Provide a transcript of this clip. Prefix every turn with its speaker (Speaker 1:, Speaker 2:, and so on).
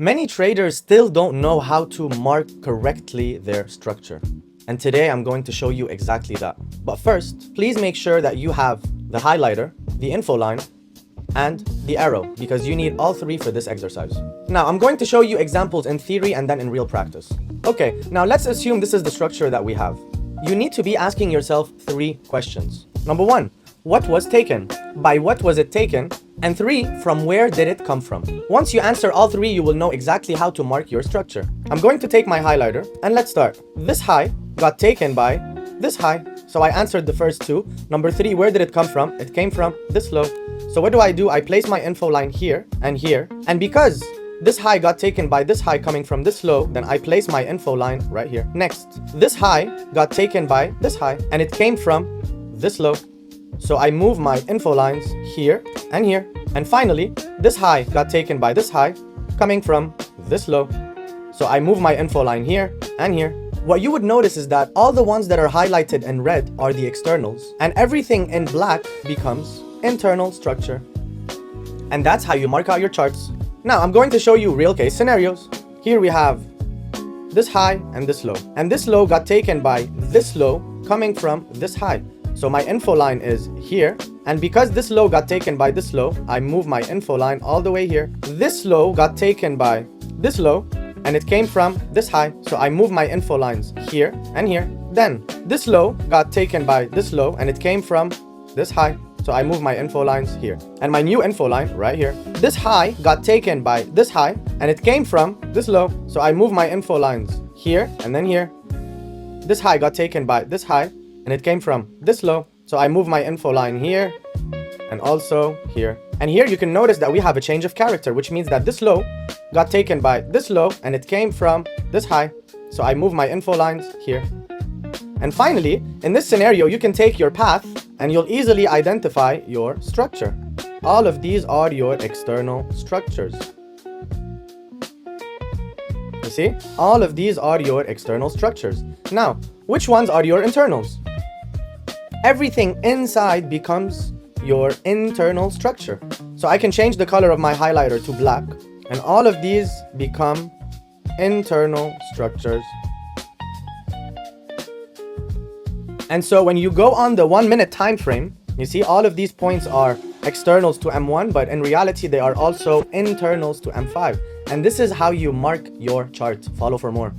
Speaker 1: Many traders still don't know how to mark correctly their structure. And today I'm going to show you exactly that. But first, please make sure that you have the highlighter, the info line, and the arrow, because you need all three for this exercise. Now, I'm going to show you examples in theory and then in real practice. Okay, now let's assume this is the structure that we have. You need to be asking yourself three questions. Number one, what was taken? By what was it taken? And three, from where did it come from? Once you answer all three, you will know exactly how to mark your structure. I'm going to take my highlighter and let's start. This high got taken by this high, so I answered the first two. Number three, where did it come from? It came from this low. So what do? I place my info line here and here, and because this high got taken by this high coming from this low, then I place my info line right here. Next, this high got taken by this high, and it came from this low. So I move my info lines here and here. And finally, this high got taken by this high coming from this low. So I move my info line here and here. What you would notice is that all the ones that are highlighted in red are the externals, and everything in black becomes internal structure. And that's how you mark out your charts. Now I'm going to show you real case scenarios. Here we have this high and this low. And this low got taken by this low coming from this high. So my info line is here, and because this low got taken by this low, I move my info line all the way here. This low got taken by this low, and it came from this high, so I move my info lines here and here. Then this low got taken by this low, and it came from this high, so I move my info lines here. And my new info line right here. This high got taken by this high, and it came from this low, so I move my info lines here and then here. This high got taken by this high, and it came from this low, so I move my info line here and also here. And here you can notice that we have a change of character, which means that this low got taken by this low and it came from this high, so I move my info lines here. And finally, in this scenario, you can take your path and you'll easily identify your structure. All of these are your external structures. You see? All of these are your external structures. Now, which ones are your internals? Everything inside becomes your internal structure. So I can change the color of my highlighter to black, and all of these become internal structures. And so when you go on the 1 minute time frame, you see all of these points are externals to M1, but in reality they are also internals to M5. And this is how you mark your chart. Follow for more.